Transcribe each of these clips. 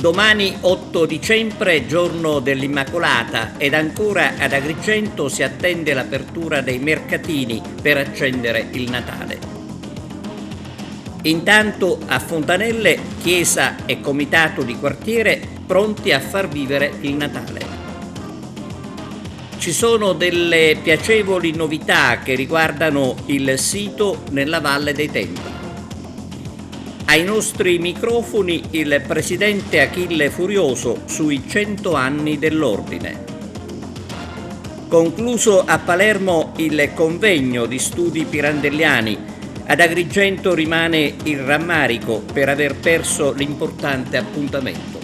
Domani 8 dicembre, giorno dell'Immacolata, ed ancora ad Agrigento si attende l'apertura dei mercatini per accendere il Natale. Intanto a Fontanelle, chiesa e comitato di quartiere pronti a far vivere il Natale. Ci sono delle piacevoli novità che riguardano il sito nella Valle dei Templi. Ai nostri microfoni il presidente Achille Furioso sui 100 anni dell'ordine. Concluso a Palermo il convegno di studi pirandelliani, ad Agrigento rimane il rammarico per aver perso l'importante appuntamento.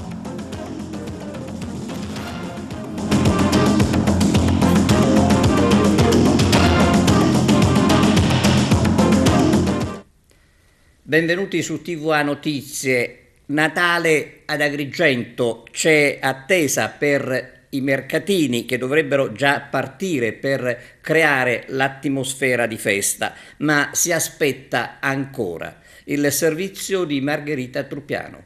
Benvenuti su TVA Notizie. Natale ad Agrigento, c'è attesa per i mercatini che dovrebbero già partire per creare l'atmosfera di festa, ma si aspetta ancora il servizio di Margherita Truppiano.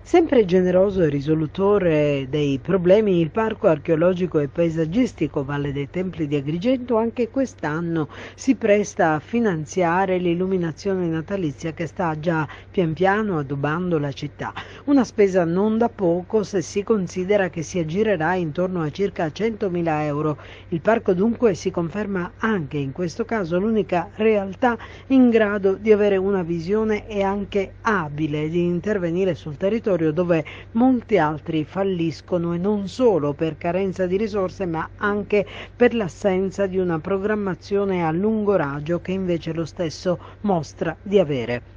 Sempre generoso e risolutore dei problemi, il Parco Archeologico e Paesaggistico Valle dei Templi di Agrigento anche quest'anno si presta a finanziare l'illuminazione natalizia che sta già pian piano addobbando la città. Una spesa non da poco se si considera che si aggirerà intorno a circa 100.000 euro. Il parco dunque si conferma anche in questo caso l'unica realtà in grado di avere una visione e anche abile di intervenire sul territorio dove molti altri falliscono, e non solo per carenza di risorse ma anche per l'assenza di una programmazione a lungo raggio che invece lo stesso mostra di avere.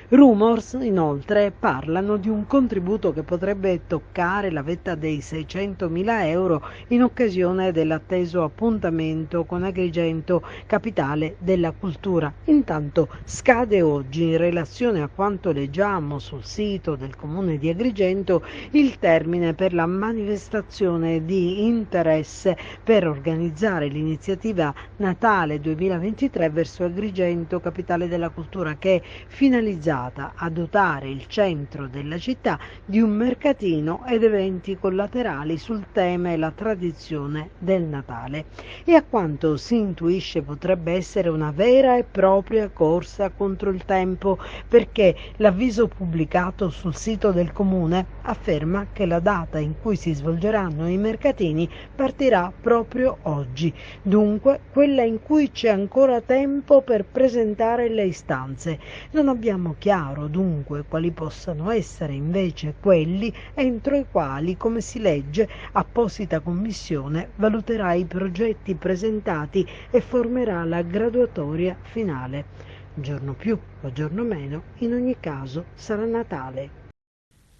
Rumors inoltre parlano di un contributo che potrebbe toccare la vetta dei 600.000 euro in occasione dell'atteso appuntamento con Agrigento, capitale della cultura. Intanto scade oggi, in relazione a quanto leggiamo sul sito del comune di Agrigento, il termine per la manifestazione di interesse per organizzare l'iniziativa Natale 2023 verso Agrigento, capitale della cultura, che è finalizzata a dotare il centro della città di un mercatino ed eventi collaterali sul tema e la tradizione del Natale. E a quanto si intuisce potrebbe essere una vera e propria corsa contro il tempo, perché l'avviso pubblicato sul sito del comune afferma che la data in cui si svolgeranno i mercatini partirà proprio oggi, dunque quella in cui c'è ancora tempo per presentare le istanze. Non abbiamo chiaro dunque quali possano essere invece quelli entro i quali, come si legge, apposita commissione valuterà i progetti presentati e formerà la graduatoria finale. Giorno più o giorno meno, in ogni caso sarà Natale.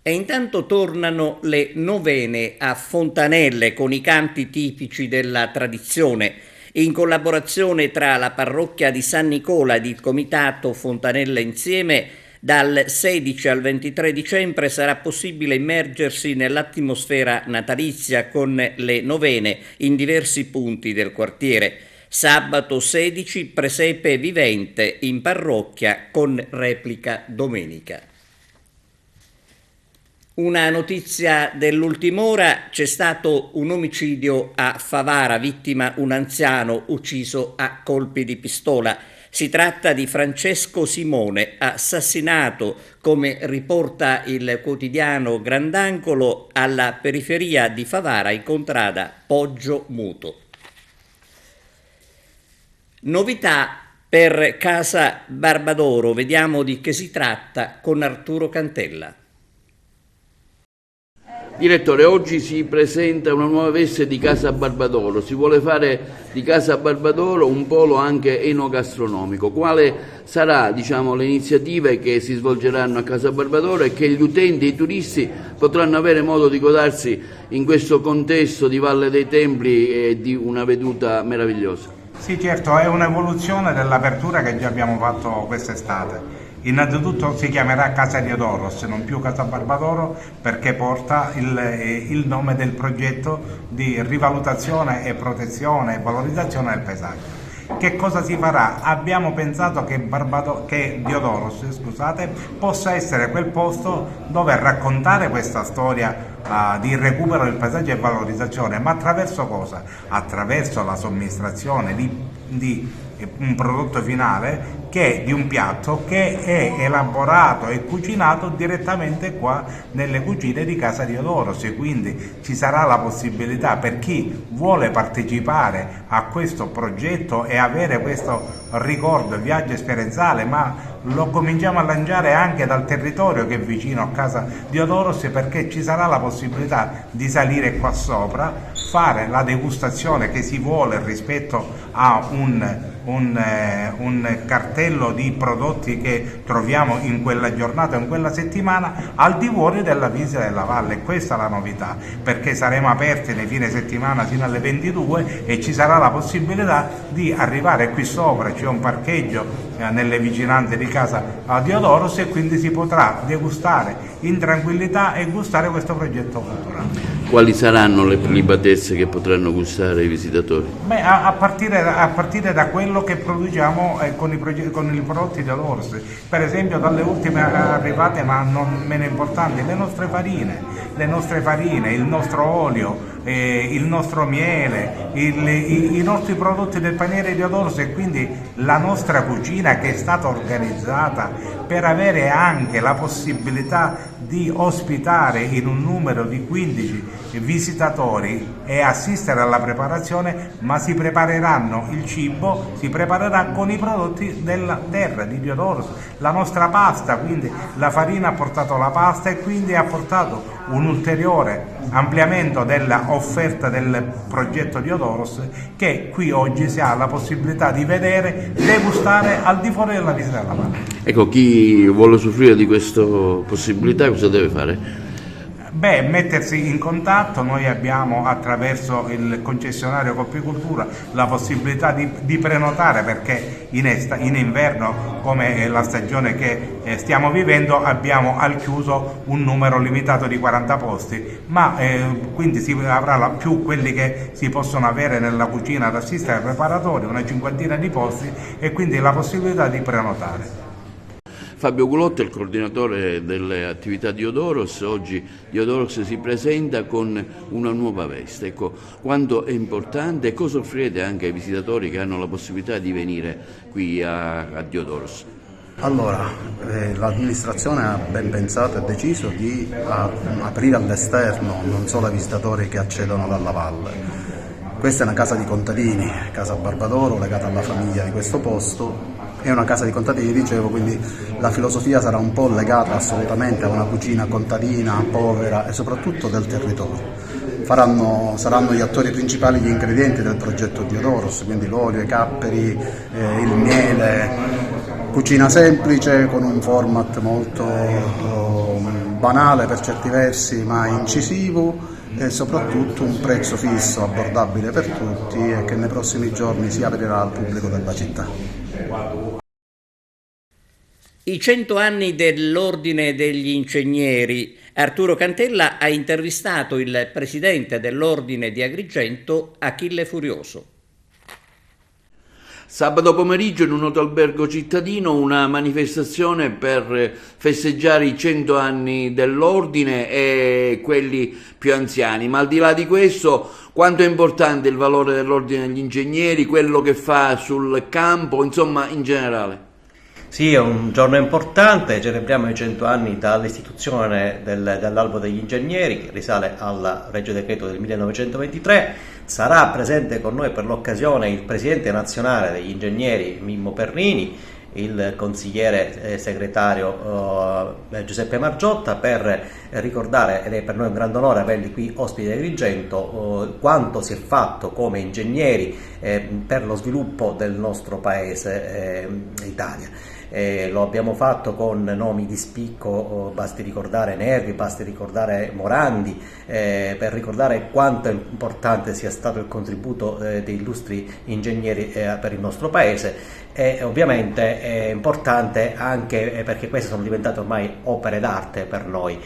E intanto tornano le novene a Fontanelle con i canti tipici della tradizione, in collaborazione tra la parrocchia di San Nicola ed il comitato Fontanelle Insieme. Dal 16 al 23 dicembre sarà possibile immergersi nell'atmosfera natalizia con le novene in diversi punti del quartiere. Sabato 16 presepe vivente in parrocchia con replica domenica. Una notizia dell'ultima ora: c'è stato un omicidio a Favara, vittima un anziano ucciso a colpi di pistola. Si tratta di Francesco Simone, assassinato, come riporta il quotidiano Grandangolo, alla periferia di Favara in contrada Poggio Muto. Novità per Casa Barbadoro, vediamo di che si tratta con Arturo Cantella. Direttore, oggi si presenta una nuova veste di Casa Barbadoro, si vuole fare di Casa Barbadoro un polo anche enogastronomico. Quale sarà, le iniziative che si svolgeranno a Casa Barbadoro e che gli utenti e i turisti potranno avere modo di godersi in questo contesto di Valle dei Templi e di una veduta meravigliosa? Sì, certo, è un'evoluzione dell'apertura che già abbiamo fatto quest'estate. Innanzitutto si chiamerà Casa Diodoros, non più Casa Barbadoro, perché porta il nome del progetto di rivalutazione e protezione e valorizzazione del paesaggio. Che cosa si farà? Abbiamo pensato che Diodoros, possa essere quel posto dove raccontare questa storia di recupero del paesaggio e valorizzazione, ma attraverso cosa? Attraverso la somministrazione di un prodotto finale, che è di un piatto che è elaborato e cucinato direttamente qua nelle cucine di Casa Diodoros, e quindi ci sarà la possibilità per chi vuole partecipare a questo progetto e avere questo ricordo, viaggio esperienziale, ma lo cominciamo a lanciare anche dal territorio che è vicino a Casa Diodoros, perché ci sarà la possibilità di salire qua sopra, fare la degustazione che si vuole rispetto a un cartello di prodotti che troviamo in quella giornata, in quella settimana, al di fuori della visita della valle. Questa è la novità, perché saremo aperti nei fine settimana fino alle 22 e ci sarà la possibilità di arrivare qui sopra, c'è un parcheggio nelle vicinanze di Casa Diodoros, e quindi si potrà degustare in tranquillità e gustare questo progetto culturale. Quali saranno le prelibatezze che potranno gustare i visitatori? Beh, a partire da quello che produciamo con i prodotti di Diodoros, per esempio dalle ultime arrivate, ma non meno importanti, le nostre farine, il nostro olio, il nostro miele, i nostri prodotti del paniere di Diodoros, e quindi la nostra cucina, che è stata organizzata per avere anche la possibilità di ospitare in un numero di 15 visitatori e assistere alla preparazione, ma si prepareranno il cibo, si preparerà con i prodotti della terra di Diodoros, la nostra pasta, quindi la farina ha portato la pasta e quindi ha portato un ulteriore ampliamento della offerta del progetto Diodoros, che qui oggi si ha la possibilità di vedere, degustare al di fuori della visita alla valle. Ecco, chi vuole usufruire di questa possibilità cosa deve fare? Beh, mettersi in contatto. Noi abbiamo, attraverso il concessionario Coppicultura, la possibilità di prenotare, perché in inverno, come la stagione che stiamo vivendo, abbiamo al chiuso un numero limitato di 40 posti, ma quindi si avrà più quelli che si possono avere nella cucina ad assistere ai preparatori, una cinquantina di posti, e quindi la possibilità di prenotare. Fabio Gulotto è il coordinatore delle attività di Diodoros. Oggi Diodoros si presenta con una nuova veste. Ecco, quanto è importante e cosa offrite anche ai visitatori che hanno la possibilità di venire qui a Diodoros? Allora, l'amministrazione ha ben pensato e deciso di aprire all'esterno, non solo ai visitatori che accedono dalla valle. Questa è una casa di contadini, Casa Barbadoro, legata alla famiglia di questo posto. È una casa di contadini, dicevo, quindi la filosofia sarà un po' legata assolutamente a una cucina contadina, povera e soprattutto del territorio. Saranno gli attori principali gli ingredienti del progetto Diodoros, quindi l'olio, i capperi, il miele, cucina semplice con un format molto banale per certi versi, ma incisivo, e soprattutto un prezzo fisso, abbordabile per tutti, e che nei prossimi giorni si aprirà al pubblico della città. I 100 anni dell'Ordine degli Ingegneri. Arturo Cantella ha intervistato il presidente dell'Ordine di Agrigento, Achille Furioso. Sabato pomeriggio in un noto albergo cittadino una manifestazione per festeggiare i 100 anni dell'Ordine e quelli più anziani. Ma al di là di questo, quanto è importante il valore dell'Ordine degli Ingegneri, quello che fa sul campo, insomma in generale? Sì, è un giorno importante, celebriamo i 100 anni dall'istituzione dell'Albo degli Ingegneri, che risale al Regio Decreto del 1923. Sarà presente con noi per l'occasione il presidente nazionale degli Ingegneri Mimmo Perrini, il consigliere segretario Giuseppe Margiotta, per ricordare, ed è per noi un grande onore averli qui ospiti di Agrigento, quanto si è fatto come ingegneri per lo sviluppo del nostro paese Italia. Lo abbiamo fatto con nomi di spicco, basti ricordare Nervi, basti ricordare Morandi, per ricordare quanto importante sia stato il contributo dei illustri ingegneri per il nostro paese. E ovviamente è importante anche perché queste sono diventate ormai opere d'arte per noi.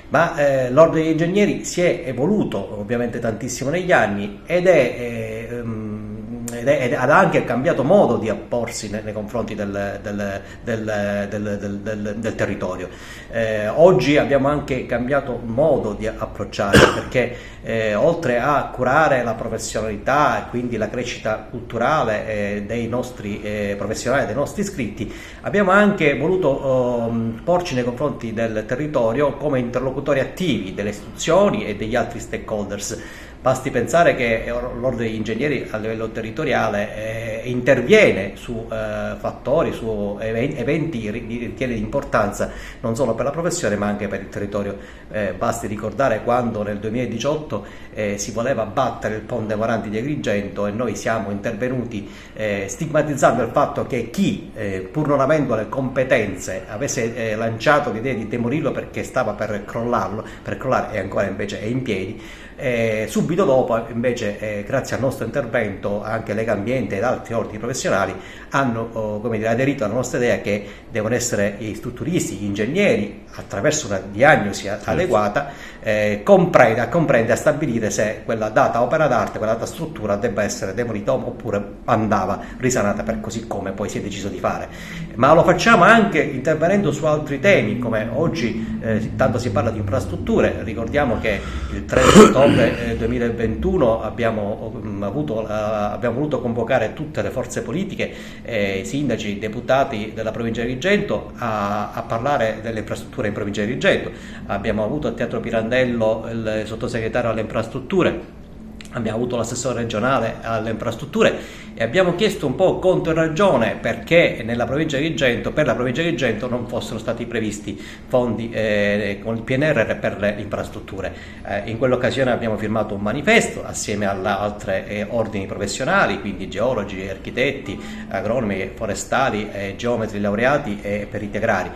Ma l'Ordine degli Ingegneri si è evoluto ovviamente tantissimo negli anni ed è ed ha anche cambiato modo di apporsi nei confronti del territorio. Oggi abbiamo anche cambiato modo di approcciare, perché oltre a curare la professionalità e quindi la crescita culturale dei nostri professionali, dei nostri iscritti, abbiamo anche voluto porci nei confronti del territorio come interlocutori attivi delle istituzioni e degli altri stakeholders. Basti pensare che l'Ordine degli Ingegneri a livello territoriale interviene su fattori, su eventi di importanza non solo per la professione ma anche per il territorio. Basti ricordare quando nel 2018 si voleva abbattere il ponte Morandi di Agrigento e noi siamo intervenuti stigmatizzando il fatto che chi, pur non avendo le competenze, avesse lanciato l'idea di demolirlo perché stava per crollare e ancora invece è in piedi. Subito dopo invece grazie al nostro intervento anche Legambiente ed altri ordini professionali hanno aderito alla nostra idea che devono essere gli strutturisti, gli ingegneri, attraverso una diagnosi adeguata, comprendere, a stabilire se quella data opera d'arte, quella data struttura debba essere demolita oppure andava risanata, per così come poi si è deciso di fare. Ma lo facciamo anche intervenendo su altri temi, come oggi tanto si parla di infrastrutture. Ricordiamo che il 30 ottobre 2021 abbiamo voluto convocare tutte le forze politiche, sindaci, deputati della provincia di Agrigento a parlare delle infrastrutture in provincia di Agrigento. Abbiamo avuto al Teatro Pirandello il sottosegretario alle infrastrutture, abbiamo avuto l'assessore regionale alle infrastrutture e abbiamo chiesto un po' conto e ragione perché per la provincia di Agrigento non fossero stati previsti fondi con il PNRR per le infrastrutture. In quell'occasione abbiamo firmato un manifesto assieme ad altre ordini professionali, quindi geologi, architetti, agronomi, forestali, geometri laureati e periti agrari,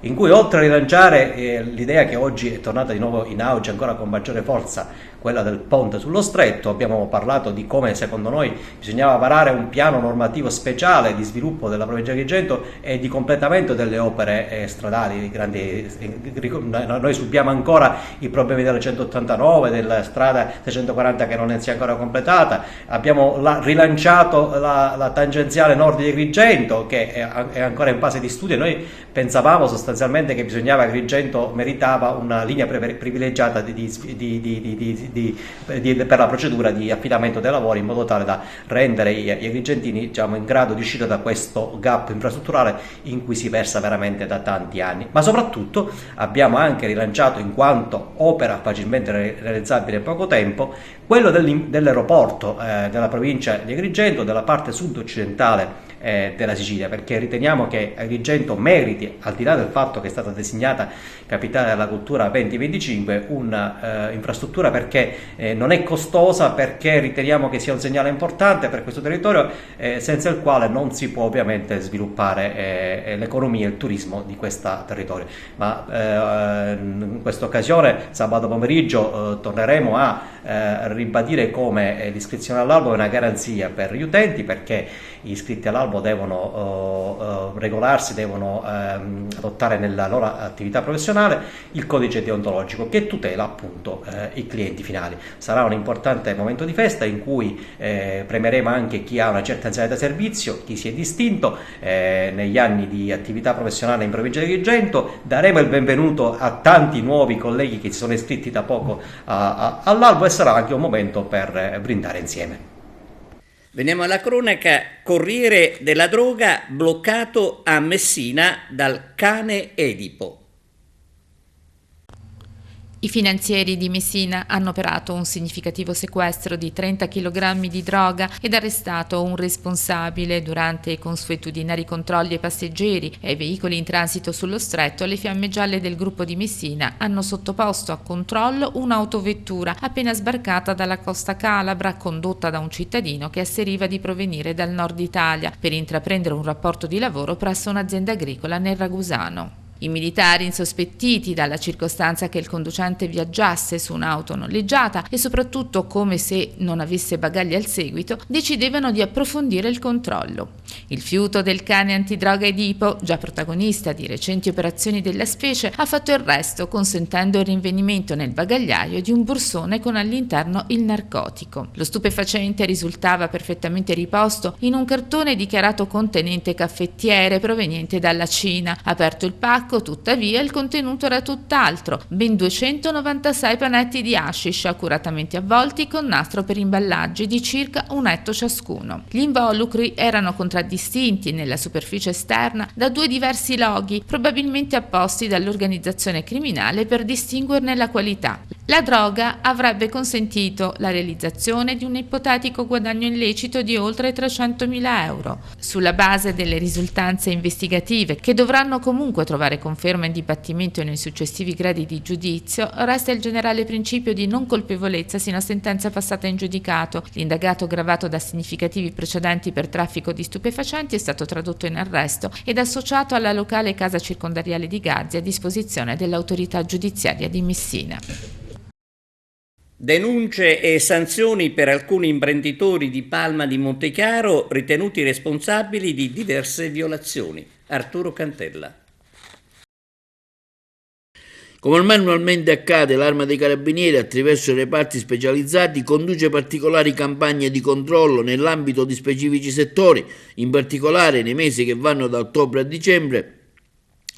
in cui oltre a rilanciare l'idea che oggi è tornata di nuovo in auge ancora con maggiore forza, quella del ponte sullo stretto, abbiamo parlato di come secondo noi bisognava varare un piano normativo speciale di sviluppo della provincia di Agrigento e di completamento delle opere stradali grandi. Noi subiamo ancora i problemi della 189, della strada 640 che non è ancora completata, abbiamo rilanciato la tangenziale nord di Agrigento che è ancora in fase di studio. Noi pensavamo sostanzialmente che Agrigento meritava una linea privilegiata per la procedura di affidamento dei lavori, in modo tale da rendere gli agrigentini in grado di uscire da questo gap infrastrutturale in cui si versa veramente da tanti anni. Ma soprattutto abbiamo anche rilanciato, in quanto opera facilmente realizzabile in poco tempo, quello dell'aeroporto della provincia di Agrigento, della parte sud-occidentale della Sicilia, perché riteniamo che Agrigento meriti, al di là del fatto che è stata designata capitale della cultura 2025, una infrastruttura perché non è costosa, perché riteniamo che sia un segnale importante per questo territorio, senza il quale non si può ovviamente sviluppare l'economia e il turismo di questo territorio. Ma in questa occasione, sabato pomeriggio, torneremo a ribadire come l'iscrizione all'albo è una garanzia per gli utenti, perché gli iscritti all'albo devono regolarsi, devono adottare nella loro attività professionale il codice deontologico che tutela appunto i clienti finali. Sarà un importante momento di festa in cui premieremo anche chi ha una certa anzianità di servizio, chi si è distinto negli anni di attività professionale in provincia di Agrigento. Daremo il benvenuto a tanti nuovi colleghi che si sono iscritti da poco all'albo e sarà anche un momento per brindare insieme. Veniamo alla cronaca. Corriere della droga bloccato a Messina dal cane Edipo. I finanzieri di Messina hanno operato un significativo sequestro di 30 kg di droga ed arrestato un responsabile. Durante i consuetudinari controlli ai passeggeri e ai veicoli in transito sullo stretto, le Fiamme Gialle del gruppo di Messina hanno sottoposto a controllo un'autovettura appena sbarcata dalla costa calabra, condotta da un cittadino che asseriva di provenire dal nord Italia per intraprendere un rapporto di lavoro presso un'azienda agricola nel Ragusano. I militari, insospettiti dalla circostanza che il conducente viaggiasse su un'auto noleggiata e soprattutto come se non avesse bagagli al seguito, decidevano di approfondire il controllo. Il fiuto del cane antidroga Edipo, già protagonista di recenti operazioni della specie, ha fatto il resto, consentendo il rinvenimento nel bagagliaio di un borsone con all'interno il narcotico. Lo stupefacente risultava perfettamente riposto in un cartone dichiarato contenente caffettiere proveniente dalla Cina. Aperto il pacco, tuttavia, il contenuto era tutt'altro: ben 296 panetti di hashish accuratamente avvolti con nastro per imballaggi di circa 1 etto ciascuno. Gli involucri erano contraddistinti nella superficie esterna da 2 diversi loghi, probabilmente apposti dall'organizzazione criminale per distinguerne la qualità. La droga avrebbe consentito la realizzazione di un ipotetico guadagno illecito di oltre 300.000 euro. Sulla base delle risultanze investigative, che dovranno comunque trovare conferma in dibattimento nei successivi gradi di giudizio, resta il generale principio di non colpevolezza sino a sentenza passata in giudicato. L'indagato, gravato da significativi precedenti per traffico di stupefacenti, è stato tradotto in arresto ed associato alla locale casa circondariale di Gazzi a disposizione dell'autorità giudiziaria di Messina. Denunce e sanzioni per alcuni imprenditori di Palma di Montechiaro ritenuti responsabili di diverse violazioni. Arturo Cantella. Come ormai annualmente accade, l'Arma dei Carabinieri, attraverso i reparti specializzati, conduce particolari campagne di controllo nell'ambito di specifici settori. In particolare, nei mesi che vanno da ottobre a dicembre,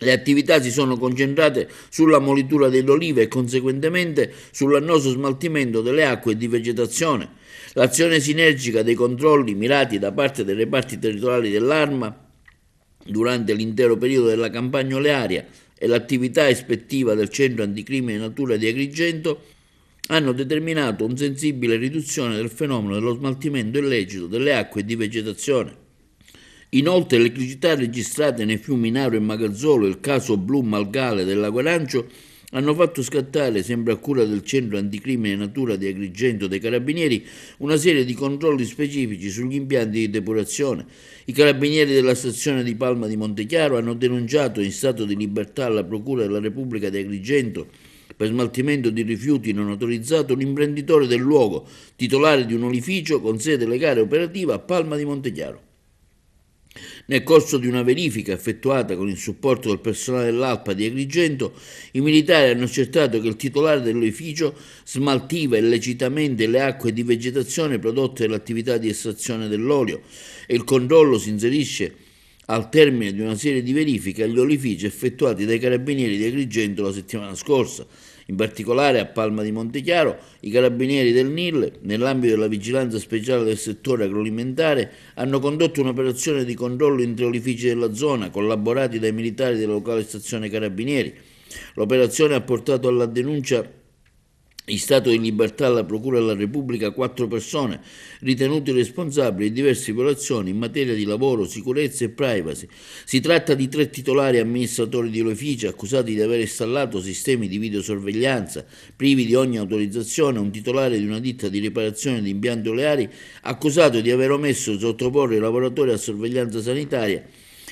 le attività si sono concentrate sulla molitura delle olive e conseguentemente sull'annoso smaltimento delle acque e di vegetazione. L'azione sinergica dei controlli mirati da parte dei reparti territoriali dell'Arma durante l'intero periodo della campagna olearia e l'attività ispettiva del Centro Anticrimine Natura di Agrigento hanno determinato una sensibile riduzione del fenomeno dello smaltimento illecito delle acque e di vegetazione. Inoltre, le criticità registrate nei fiumi Naro e Magazzolo e il caso Blu Malgale del Lago Arancio hanno fatto scattare, sempre a cura del Centro Anticrimine Natura di Agrigento dei Carabinieri, una serie di controlli specifici sugli impianti di depurazione. I carabinieri della stazione di Palma di Montechiaro hanno denunciato in stato di libertà alla Procura della Repubblica di Agrigento per smaltimento di rifiuti non autorizzato un imprenditore del luogo, titolare di un olificio con sede legale operativa a Palma di Montechiaro. Nel corso di una verifica effettuata con il supporto del personale dell'Alpa di Agrigento, i militari hanno accertato che il titolare dell'olificio smaltiva illecitamente le acque di vegetazione prodotte dall'attività di estrazione dell'olio e il controllo si inserisce al termine di una serie di verifiche agli olifici effettuati dai carabinieri di Agrigento la settimana scorsa. In particolare a Palma di Montechiaro i carabinieri del NIL, nell'ambito della vigilanza speciale del settore agroalimentare, hanno condotto un'operazione di controllo in 3 olifici della zona, collaborati dai militari della locale stazione carabinieri. L'operazione ha portato alla denuncia in stato di libertà alla Procura della Repubblica 4 persone ritenute responsabili di diverse violazioni in materia di lavoro, sicurezza e privacy. Si tratta di 3 titolari amministratori di olifici accusati di aver installato sistemi di videosorveglianza privi di ogni autorizzazione, un titolare di una ditta di riparazione di impianti oleari accusato di aver omesso di sottoporre i lavoratori a sorveglianza sanitaria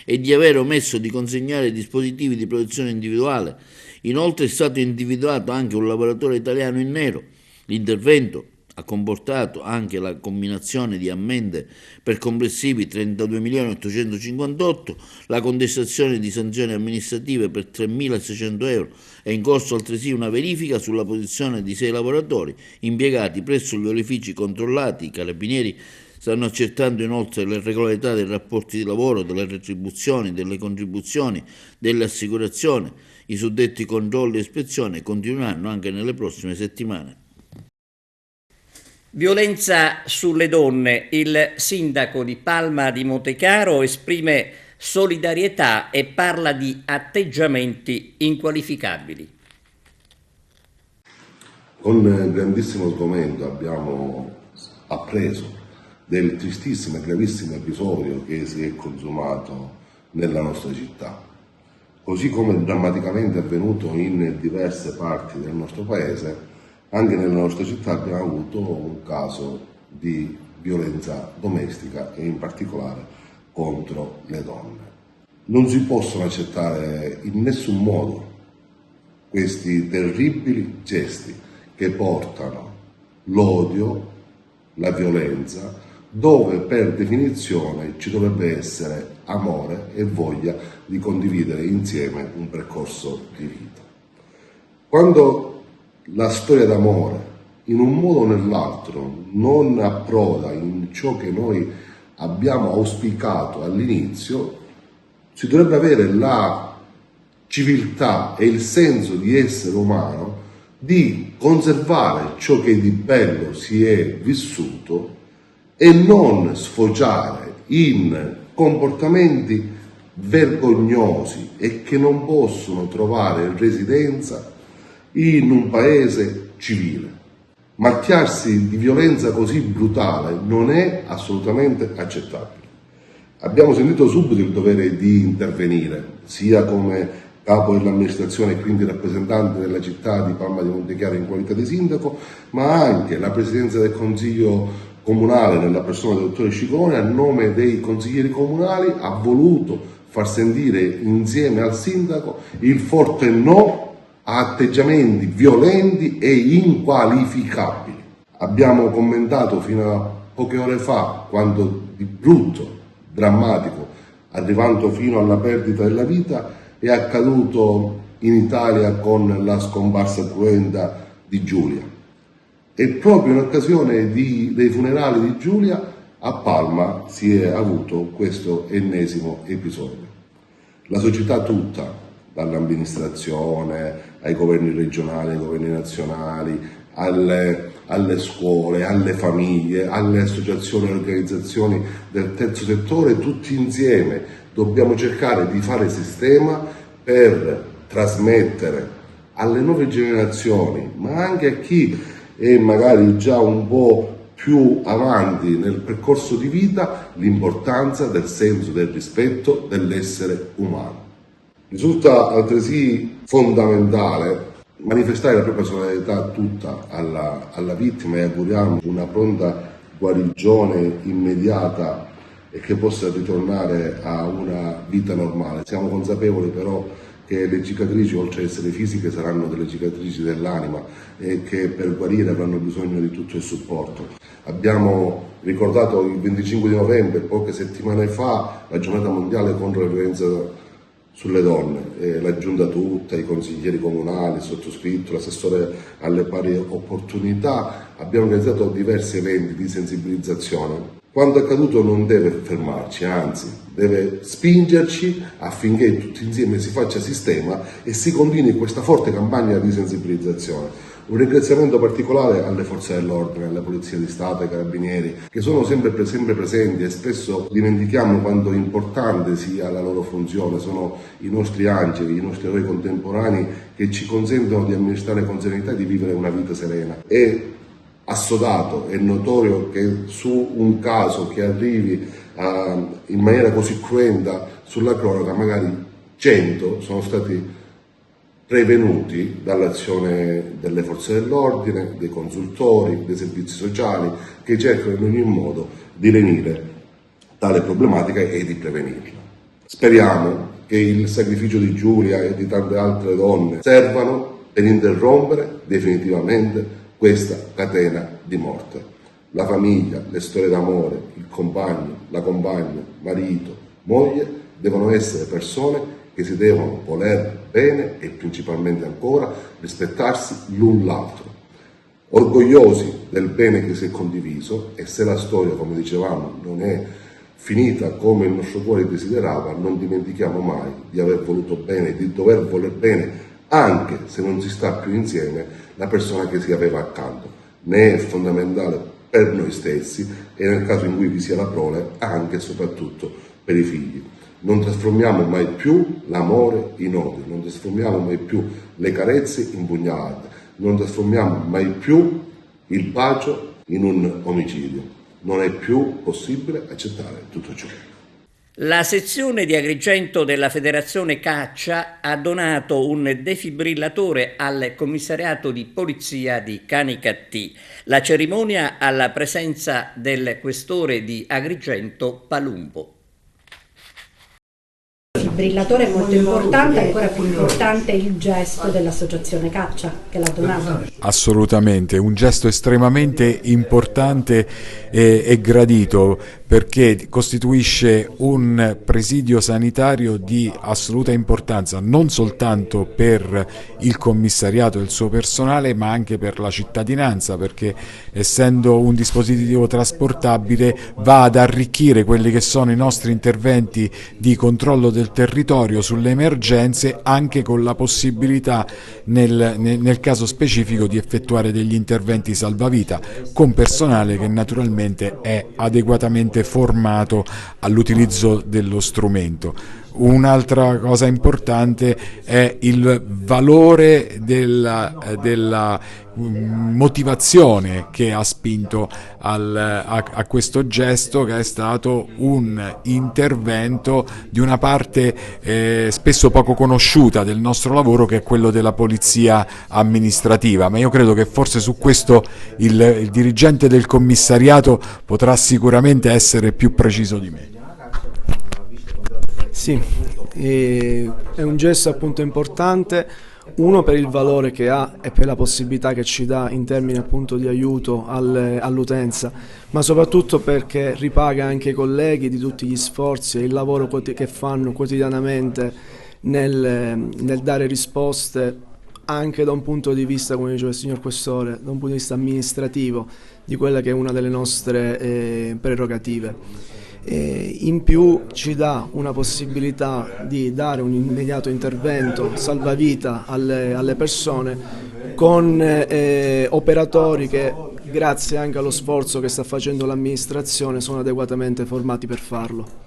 e di aver omesso di consegnare dispositivi di protezione individuale. Inoltre è stato individuato anche un lavoratore italiano in nero. L'intervento ha comportato anche la comminazione di ammende per complessivi 32.858.000, la contestazione di sanzioni amministrative per 3.600 euro. È in corso altresì una verifica sulla posizione di 6 lavoratori impiegati presso gli olifici controllati. I carabinieri stanno accertando inoltre le regolarità dei rapporti di lavoro, delle retribuzioni, delle contribuzioni, delle assicurazioni. I suddetti controlli e ispezioni continueranno anche nelle prossime settimane. Violenza sulle donne. Il sindaco di Palma di Montechiaro esprime solidarietà e parla di atteggiamenti inqualificabili. Con grandissimo sgomento abbiamo appreso del tristissimo e gravissimo episodio che si è consumato nella nostra città. Così come drammaticamente avvenuto in diverse parti del nostro paese, anche nella nostra città abbiamo avuto un caso di violenza domestica e in particolare contro le donne. Non si possono accettare in nessun modo questi terribili gesti che portano l'odio, la violenza, dove per definizione ci dovrebbe essere amore e voglia di condividere insieme un percorso di vita. Quando la storia d'amore, in un modo o nell'altro, non approda in ciò che noi abbiamo auspicato all'inizio, si dovrebbe avere la civiltà e il senso di essere umano di conservare ciò che di bello si è vissuto e non sfociare in comportamenti vergognosi e che non possono trovare residenza in un paese civile. Macchiarsi di violenza così brutale non è assolutamente accettabile. Abbiamo sentito subito il dovere di intervenire, sia come capo dell'amministrazione e quindi rappresentante della città di Palma di Montechiaro in qualità di sindaco, ma anche la Presidenza del Consiglio Comunale, nella persona del dottore Scicolone, a nome dei consiglieri comunali, ha voluto far sentire insieme al sindaco il forte no a atteggiamenti violenti e inqualificabili. Abbiamo commentato fino a poche ore fa quanto di brutto, drammatico, arrivando fino alla perdita della vita, è accaduto in Italia con la scomparsa cruenta di Giulia. E proprio in occasione dei funerali di Giulia a Palma si è avuto questo ennesimo episodio. La società tutta, dall'amministrazione ai governi regionali, ai governi nazionali, alle scuole, alle famiglie, alle associazioni e organizzazioni del terzo settore, tutti insieme dobbiamo cercare di fare sistema per trasmettere alle nuove generazioni, ma anche a chi è magari già un po' più avanti nel percorso di vita, l'importanza del senso del rispetto dell'essere umano. Risulta altresì fondamentale manifestare la propria solidarietà tutta alla vittima e auguriamo una pronta guarigione immediata e che possa ritornare a una vita normale. Siamo consapevoli però che le cicatrici, oltre ad essere fisiche, saranno delle cicatrici dell'anima e che per guarire avranno bisogno di tutto il supporto. Abbiamo ricordato il 25 di novembre, poche settimane fa, la giornata mondiale contro la violenza sulle donne, la giunta tutta, i consiglieri comunali, il sottoscritto, l'assessore alle pari opportunità, abbiamo organizzato diversi eventi di sensibilizzazione. Quanto accaduto non deve fermarci, anzi deve spingerci affinché tutti insieme si faccia sistema e si continui questa forte campagna di sensibilizzazione. Un ringraziamento particolare alle forze dell'ordine, alla Polizia di Stato, ai Carabinieri, che sono sempre presenti e spesso dimentichiamo quanto importante sia la loro funzione. Sono i nostri angeli, i nostri eroi contemporanei che ci consentono di amministrare con serenità e di vivere una vita serena. È assodato, è notorio che su un caso che arrivi in maniera così cruenta sulla cronaca, magari 100 sono stati prevenuti dall'azione delle forze dell'ordine, dei consultori, dei servizi sociali che cercano in ogni modo di lenire tale problematica e di prevenirla. Speriamo che il sacrificio di Giulia e di tante altre donne servano per interrompere definitivamente questa catena di morte. La famiglia, le storie d'amore, il compagno, la compagna, marito, moglie devono essere persone che si devono voler bene e principalmente ancora rispettarsi l'un l'altro, orgogliosi del bene che si è condiviso, e se la storia, come dicevamo, non è finita come il nostro cuore desiderava, non dimentichiamo mai di aver voluto bene, di dover voler bene, anche se non si sta più insieme, la persona che si aveva accanto. Ne è fondamentale per noi stessi e nel caso in cui vi sia la prole anche e soprattutto per i figli. Non trasformiamo mai più l'amore in odio, non trasformiamo mai più le carezze in pugnalate, non trasformiamo mai più il bacio in un omicidio. Non è più possibile accettare tutto ciò. La sezione di Agrigento della Federazione Caccia ha donato un defibrillatore al commissariato di polizia di Canicattì. La cerimonia alla presenza del questore di Agrigento Palumbo. defibrillatore è molto importante, ancora più importante il gesto dell'associazione Caccia che l'ha donato. Assolutamente, un gesto estremamente importante e gradito, perché costituisce un presidio sanitario di assoluta importanza non soltanto per il commissariato e il suo personale, ma anche per la cittadinanza, perché essendo un dispositivo trasportabile va ad arricchire quelli che sono i nostri interventi di controllo del territorio sulle emergenze, anche con la possibilità nel caso specifico di effettuare degli interventi salvavita con personale che naturalmente è adeguatamente formato all'utilizzo dello strumento. Un'altra cosa importante è il valore della motivazione che ha spinto a questo gesto, che è stato un intervento di una parte spesso poco conosciuta del nostro lavoro, che è quello della polizia amministrativa, ma io credo che forse su questo il dirigente del commissariato potrà sicuramente essere più preciso di me. Sì, è un gesto appunto importante, uno per il valore che ha e per la possibilità che ci dà in termini appunto di aiuto all'utenza, ma soprattutto perché ripaga anche i colleghi di tutti gli sforzi e il lavoro che fanno quotidianamente nel dare risposte anche da un punto di vista, come diceva il signor Questore, da un punto di vista amministrativo di quella che è una delle nostre prerogative. In più ci dà una possibilità di dare un immediato intervento salvavita alle persone con operatori che, grazie anche allo sforzo che sta facendo l'amministrazione, sono adeguatamente formati per farlo.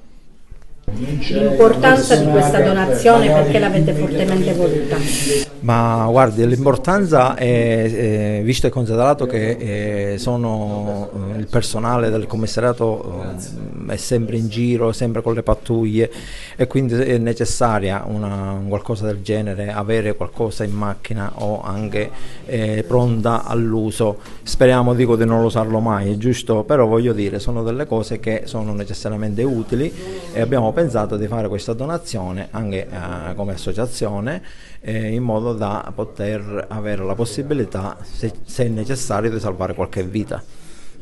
L'importanza di questa donazione, perché l'avete fortemente voluta? Ma guardi, l'importanza è visto e considerato che il personale del commissariato è sempre in giro, sempre con le pattuglie, e quindi è necessaria qualcosa del genere, avere qualcosa in macchina o anche pronta all'uso. Speriamo, di non usarlo mai, è giusto, però voglio dire, sono delle cose che sono necessariamente utili e abbiamo pensato di fare questa donazione anche come associazione, in modo da poter avere la possibilità, se necessario, di salvare qualche vita.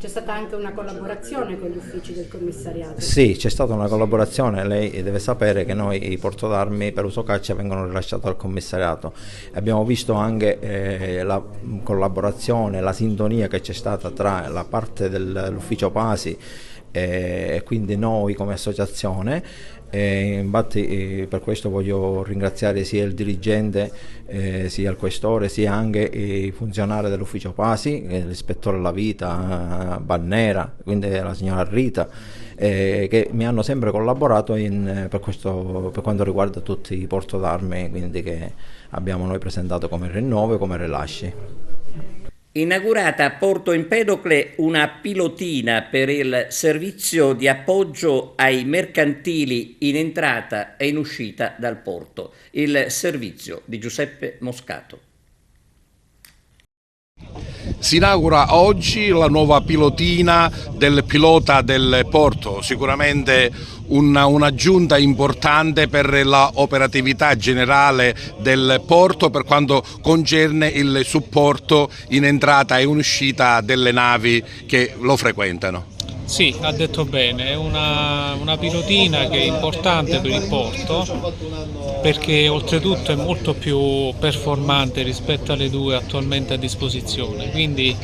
C'è stata anche una collaborazione con gli uffici del commissariato? Sì, c'è stata una collaborazione. Lei deve sapere che noi i porto d'armi per uso caccia vengono rilasciati al commissariato. Abbiamo visto anche la collaborazione, la sintonia che c'è stata tra la parte dell'ufficio Pasi e quindi noi come associazione. Infatti per questo voglio ringraziare sia il dirigente sia il questore sia anche i funzionari dell'ufficio Pasi, l'ispettore alla vita Bannera, quindi la signora Rita, che mi hanno sempre collaborato per quanto riguarda tutti i porto d'armi, quindi che abbiamo noi presentato come rinnovo e come rilasci. Inaugurata a Porto Empedocle una pilotina per il servizio di appoggio ai mercantili in entrata e in uscita dal porto, il servizio di Giuseppe Moscato. Si inaugura oggi la nuova pilotina del pilota del porto, sicuramente un'aggiunta importante per l'operatività generale del porto per quanto concerne il supporto in entrata e in uscita delle navi che lo frequentano. Sì, ha detto bene, è una pilotina che è importante per il porto, perché oltretutto è molto più performante rispetto alle due attualmente a disposizione, quindi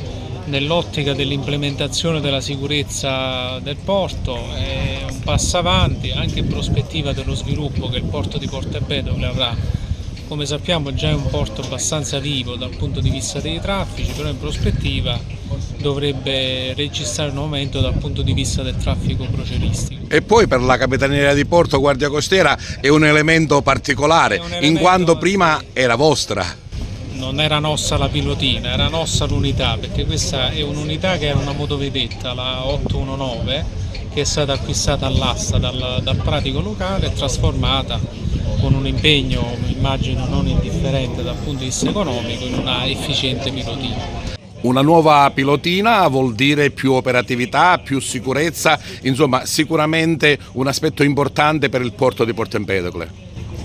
nell'ottica dell'implementazione della sicurezza del porto è un passo avanti, anche in prospettiva dello sviluppo che il porto di Porto Empedocle avrà. Come sappiamo già è un porto abbastanza vivo dal punto di vista dei traffici, però in prospettiva dovrebbe registrare un aumento dal punto di vista del traffico crocieristico. E poi per la Capitaneria di Porto Guardia Costiera è un elemento particolare, in quanto prima era vostra. Non era nostra la pilotina, era nostra l'unità, perché questa è un'unità che era una motovedetta, la 819, che è stata acquistata all'asta dal pratico locale e trasformata con un impegno, immagino, non indifferente dal punto di vista economico, in una efficiente pilotina. Una nuova pilotina vuol dire più operatività, più sicurezza, insomma sicuramente un aspetto importante per il porto di Porto Empedocle.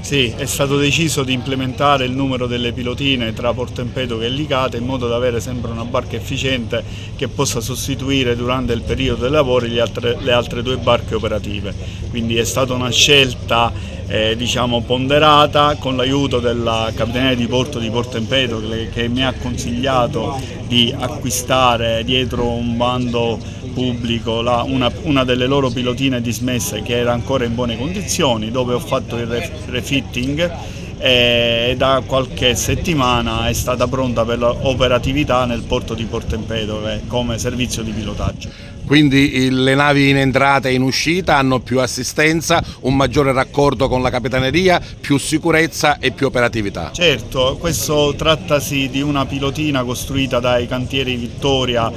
Sì, è stato deciso di implementare il numero delle pilotine tra Porto Empedocle e Licata in modo da avere sempre una barca efficiente che possa sostituire durante il periodo dei lavori le altre 2 barche operative. Quindi è stata una scelta diciamo ponderata, con l'aiuto della Capitaneria di Porto Empedocle, che mi ha consigliato di acquistare dietro un bando pubblico una delle loro pilotine dismesse che era ancora in buone condizioni, dove ho fatto il refitting e da qualche settimana è stata pronta per l'operatività nel porto di Porto Empedocle come servizio di pilotaggio. Quindi le navi in entrata e in uscita hanno più assistenza, un maggiore raccordo con la Capitaneria, più sicurezza e più operatività. Certo, questo trattasi di una pilotina costruita dai cantieri Vittoria,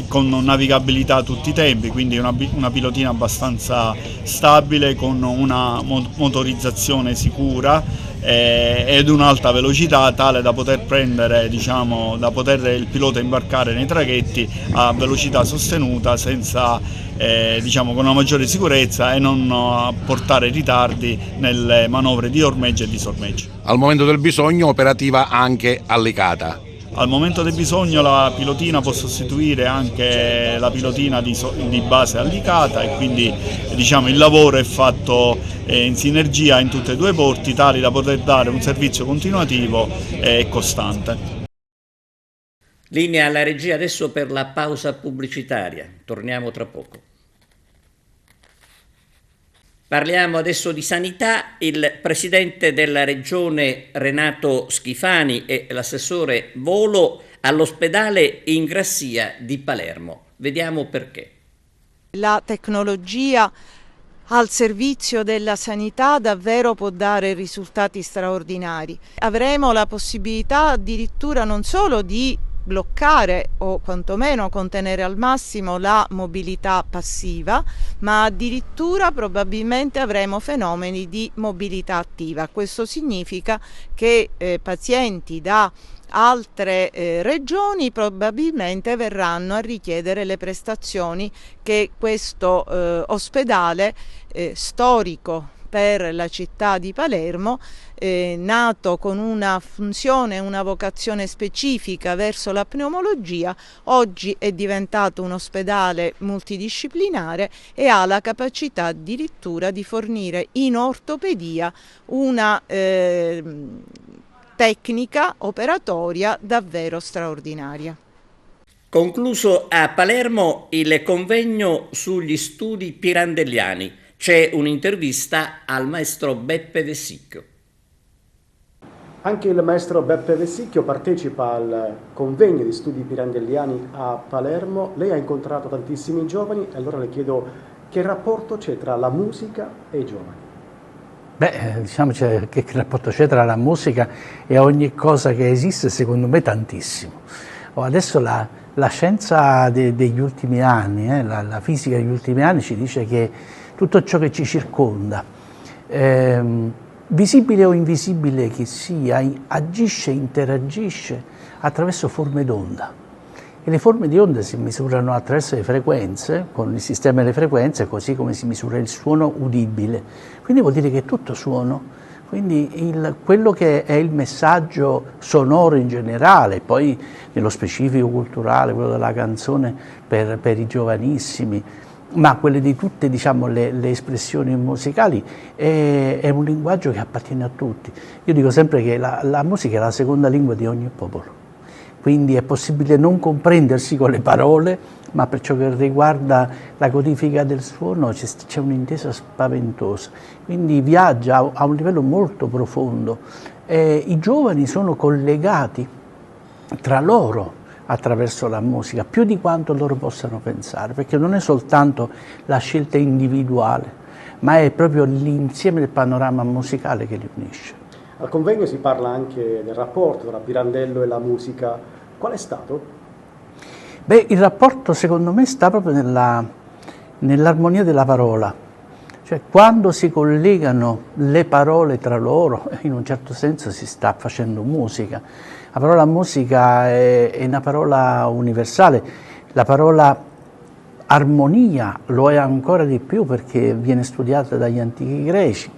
con navigabilità a tutti i tempi, quindi una pilotina abbastanza stabile, con una motorizzazione sicura ed un'alta velocità, tale da poter prendere, diciamo, da poter il pilota imbarcare nei traghetti a velocità sostenuta senza diciamo, con una maggiore sicurezza e non portare ritardi nelle manovre di ormeggio e di sormeggio. Al momento del bisogno operativa anche a Licata. Al momento del bisogno la pilotina può sostituire anche la pilotina di base a Licata, e quindi diciamo, il lavoro è fatto in sinergia in tutti e 2 i porti, tali da poter dare un servizio continuativo e costante. Linea alla regia adesso per la pausa pubblicitaria, torniamo tra poco. Parliamo adesso di sanità. Il presidente della regione Renato Schifani e l'assessore Volo all'ospedale Ingrassia di Palermo. Vediamo perché. La tecnologia al servizio della sanità davvero può dare risultati straordinari. Avremo la possibilità addirittura non solo di bloccare o quantomeno contenere al massimo la mobilità passiva, ma addirittura probabilmente avremo fenomeni di mobilità attiva. Questo significa che pazienti da altre regioni probabilmente verranno a richiedere le prestazioni che questo ospedale storico per la città di Palermo, nato con una funzione, una vocazione specifica verso la pneumologia, oggi è diventato un ospedale multidisciplinare e ha la capacità addirittura di fornire in ortopedia una tecnica operatoria davvero straordinaria. Concluso a Palermo il convegno sugli studi pirandelliani. C'è un'intervista al maestro Beppe Vessicchio. Anche il maestro Beppe Vessicchio partecipa al convegno di studi pirandelliani a Palermo. Lei ha incontrato tantissimi giovani e allora le chiedo che rapporto c'è tra la musica e i giovani. Beh, diciamo che rapporto c'è tra la musica e ogni cosa che esiste, secondo me tantissimo. Adesso la scienza degli ultimi anni, la fisica degli ultimi anni ci dice che tutto ciò che ci circonda, visibile o invisibile che sia, agisce, interagisce attraverso forme d'onda. E le forme di onda si misurano attraverso le frequenze, con il sistema delle frequenze, così come si misura il suono udibile. Quindi vuol dire che è tutto suono. Quindi quello che è il messaggio sonoro in generale, poi nello specifico culturale, quello della canzone per i giovanissimi, ma quelle di tutte, diciamo, le espressioni musicali, è un linguaggio che appartiene a tutti. Io dico sempre che la musica è la seconda lingua di ogni popolo, quindi è possibile non comprendersi con le parole, ma per ciò che riguarda la codifica del suono c'è un'intesa spaventosa, quindi viaggia a un livello molto profondo. I giovani sono collegati tra loro attraverso la musica, più di quanto loro possano pensare, perché non è soltanto la scelta individuale, ma è proprio l'insieme del panorama musicale che li unisce. Al convegno si parla anche del rapporto tra Pirandello e la musica. Qual è stato? Beh, il rapporto secondo me sta proprio nell'armonia della parola, cioè quando si collegano le parole tra loro, in un certo senso si sta facendo musica. La parola musica è una parola universale, la parola armonia lo è ancora di più perché viene studiata dagli antichi greci,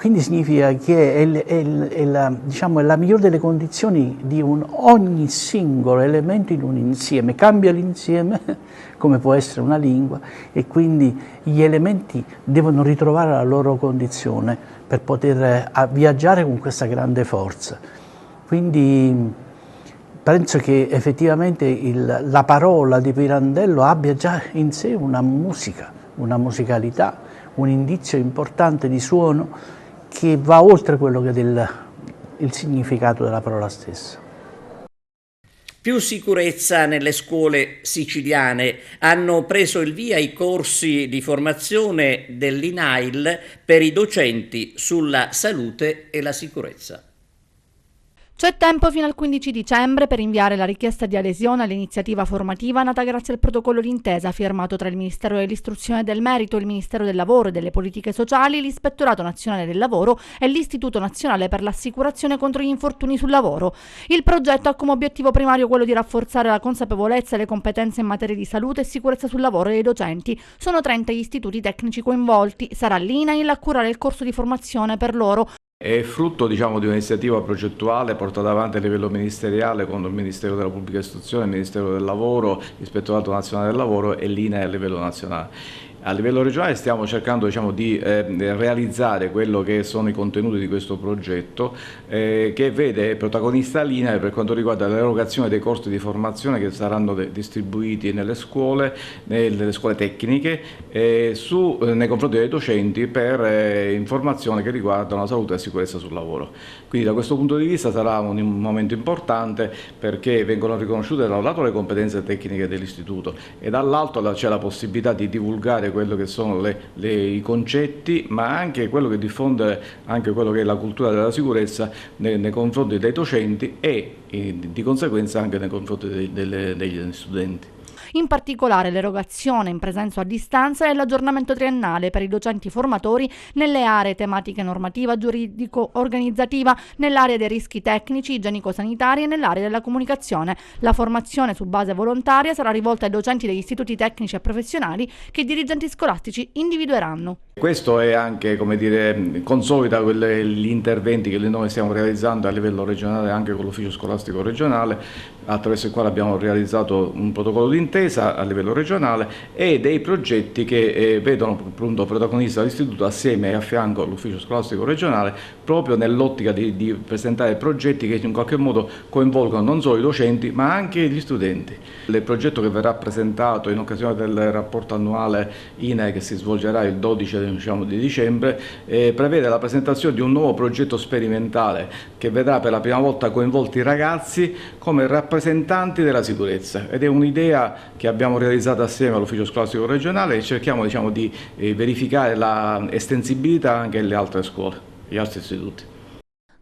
Quindi significa che è la migliore delle condizioni di ogni singolo elemento in un insieme, cambia l'insieme come può essere una lingua e quindi gli elementi devono ritrovare la loro condizione per poter viaggiare con questa grande forza. Quindi penso che effettivamente la parola di Pirandello abbia già in sé una musica, una musicalità, un indizio importante di suono che va oltre quello che è il significato della parola stessa. Più sicurezza nelle scuole siciliane. Hanno preso il via i corsi di formazione dell'INAIL per i docenti sulla salute e la sicurezza. C'è tempo fino al 15 dicembre per inviare la richiesta di adesione all'iniziativa formativa nata grazie al protocollo d'intesa firmato tra il Ministero dell'Istruzione e del Merito, il Ministero del Lavoro e delle Politiche Sociali, l'Ispettorato Nazionale del Lavoro e l'Istituto Nazionale per l'Assicurazione contro gli infortuni sul lavoro. Il progetto ha come obiettivo primario quello di rafforzare la consapevolezza e le competenze in materia di salute e sicurezza sul lavoro dei docenti. Sono 30 gli istituti tecnici coinvolti. Sarà l'INAIL a curare il corso di formazione per loro. È frutto di un'iniziativa progettuale portata avanti a livello ministeriale con il Ministero della Pubblica Istruzione, il Ministero del Lavoro, l'Ispettorato Nazionale del Lavoro e l'INAIL a livello nazionale. A livello regionale stiamo cercando di realizzare quello che sono i contenuti di questo progetto che vede protagonista l'INAIL per quanto riguarda l'erogazione dei corsi di formazione che saranno distribuiti nelle scuole tecniche nei confronti dei docenti per informazioni che riguardano la salute e la sicurezza sul lavoro. Quindi da questo punto di vista sarà un momento importante perché vengono riconosciute da un lato le competenze tecniche dell'istituto e dall'altro c'è la possibilità di divulgare quello che sono i concetti, ma anche quello che diffonde anche quello che è la cultura della sicurezza nei confronti dei docenti e di conseguenza anche nei confronti degli studenti. In particolare l'erogazione in presenza o a distanza e l'aggiornamento triennale per i docenti formatori nelle aree tematiche normativa, giuridico-organizzativa, nell'area dei rischi tecnici, igienico-sanitari e nell'area della comunicazione. La formazione su base volontaria sarà rivolta ai docenti degli istituti tecnici e professionali che i dirigenti scolastici individueranno. Questo è anche, consolida gli interventi che noi stiamo realizzando a livello regionale anche con l'ufficio scolastico regionale, attraverso il quale abbiamo realizzato un protocollo d'intesa a livello regionale e dei progetti che vedono appunto protagonista l'istituto assieme e a fianco all'ufficio scolastico regionale proprio nell'ottica di presentare progetti che in qualche modo coinvolgono non solo i docenti ma anche gli studenti. Il progetto che verrà presentato in occasione del rapporto annuale INAIL che si svolgerà il 12 di dicembre prevede la presentazione di un nuovo progetto sperimentale che vedrà per la prima volta coinvolti i ragazzi come rappresentanti della sicurezza ed è un'idea che abbiamo realizzato assieme all'ufficio scolastico regionale e cerchiamo di verificare la estensibilità anche alle altre scuole, agli altri istituti.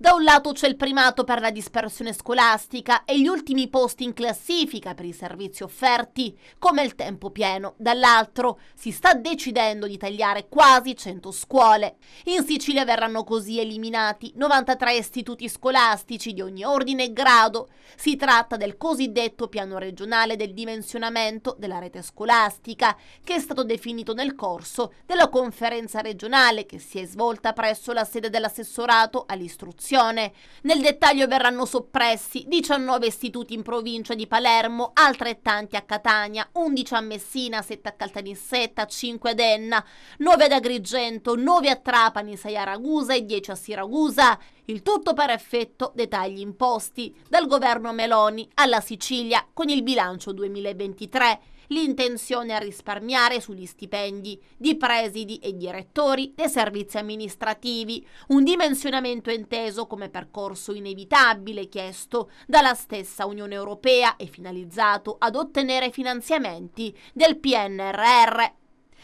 Da un lato c'è il primato per la dispersione scolastica e gli ultimi posti in classifica per i servizi offerti, come il tempo pieno. Dall'altro si sta decidendo di tagliare quasi 100 scuole. In Sicilia verranno così eliminati 93 istituti scolastici di ogni ordine e grado. Si tratta del cosiddetto piano regionale del dimensionamento della rete scolastica, che è stato definito nel corso della conferenza regionale che si è svolta presso la sede dell'assessorato all'istruzione. Nel dettaglio verranno soppressi 19 istituti in provincia di Palermo, altrettanti a Catania, 11 a Messina, 7 a Caltanissetta, 5 ad Enna, 9 ad Agrigento, 9 a Trapani, 6 a Ragusa e 10 a Siracusa. Il tutto per effetto dei tagli imposti dal governo Meloni alla Sicilia con il bilancio 2023. L'intenzione è risparmiare sugli stipendi di presidi e direttori dei servizi amministrativi, un dimensionamento inteso come percorso inevitabile chiesto dalla stessa Unione Europea e finalizzato ad ottenere finanziamenti del PNRR.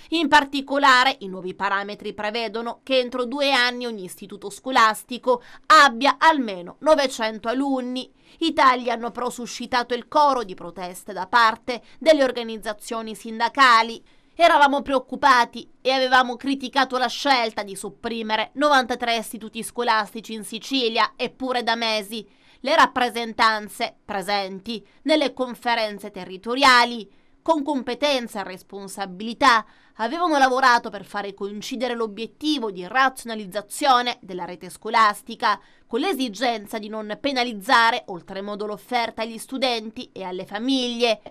In particolare, i nuovi parametri prevedono che entro 2 anni ogni istituto scolastico abbia almeno 900 alunni. I tagli hanno però suscitato il coro di proteste da parte delle organizzazioni sindacali. Eravamo preoccupati e avevamo criticato la scelta di sopprimere 93 istituti scolastici in Sicilia, eppure da mesi le rappresentanze presenti nelle conferenze territoriali con competenza e responsabilità avevano lavorato per fare coincidere l'obiettivo di razionalizzazione della rete scolastica con l'esigenza di non penalizzare oltremodo l'offerta agli studenti e alle famiglie,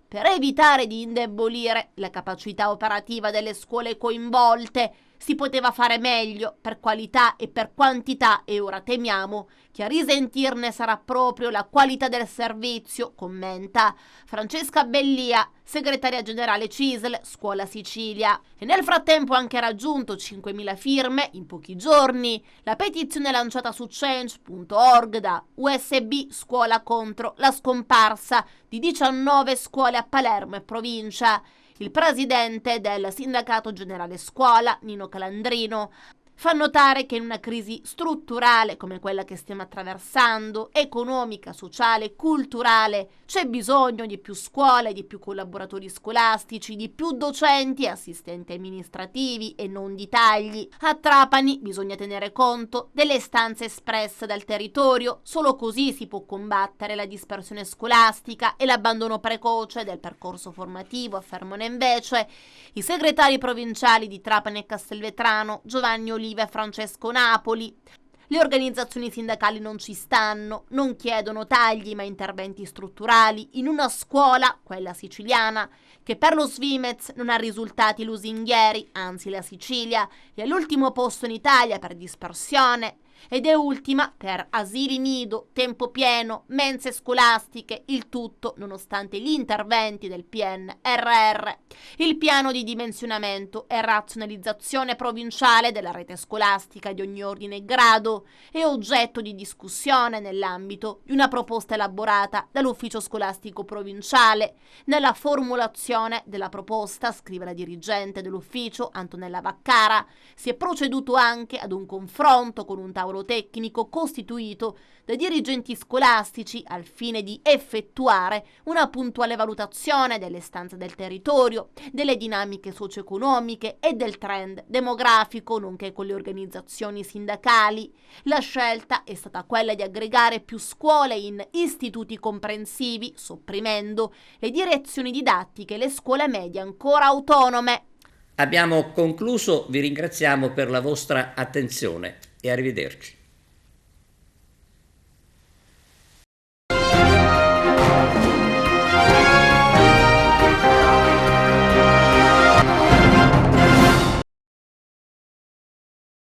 per evitare di indebolire la capacità operativa delle scuole coinvolte. Si poteva fare meglio per qualità e per quantità e ora temiamo che a risentirne sarà proprio la qualità del servizio, commenta Francesca Bellia, segretaria generale CISL Scuola Sicilia. E nel frattempo ha anche raggiunto 5.000 firme in pochi giorni la petizione lanciata su change.org da USB Scuola contro la scomparsa di 19 scuole a Palermo e provincia. Il presidente del Sindacato Generale Scuola, Nino Calandrino, fa notare che in una crisi strutturale come quella che stiamo attraversando, economica, sociale, culturale, c'è bisogno di più scuole, di più collaboratori scolastici, di più docenti e assistenti amministrativi e non di tagli. A Trapani bisogna tenere conto delle istanze espresse dal territorio, solo così si può combattere la dispersione scolastica e l'abbandono precoce del percorso formativo, affermano invece i segretari provinciali di Trapani e Castelvetrano, Giovanni Oliva e Francesco Napoli. Le organizzazioni sindacali non ci stanno, non chiedono tagli ma interventi strutturali in una scuola, quella siciliana, che per lo Svimez non ha risultati lusinghieri, anzi la Sicilia è all'ultimo posto in Italia per dispersione ed è ultima per asili nido, tempo pieno, mense scolastiche, il tutto nonostante gli interventi del PNRR. Il piano di dimensionamento e razionalizzazione provinciale della rete scolastica di ogni ordine e grado è oggetto di discussione nell'ambito di una proposta elaborata dall'ufficio scolastico provinciale. Nella formulazione della proposta, scrive la dirigente dell'ufficio Antonella Vaccara, si è proceduto anche ad un confronto con un tavolo tecnico costituito da dirigenti scolastici al fine di effettuare una puntuale valutazione delle istanze del territorio, delle dinamiche socio-economiche e del trend demografico, nonché con le organizzazioni sindacali. La scelta è stata quella di aggregare più scuole in istituti comprensivi, sopprimendo le direzioni didattiche e le scuole medie ancora autonome. Abbiamo concluso, vi ringraziamo per la vostra attenzione e arrivederci.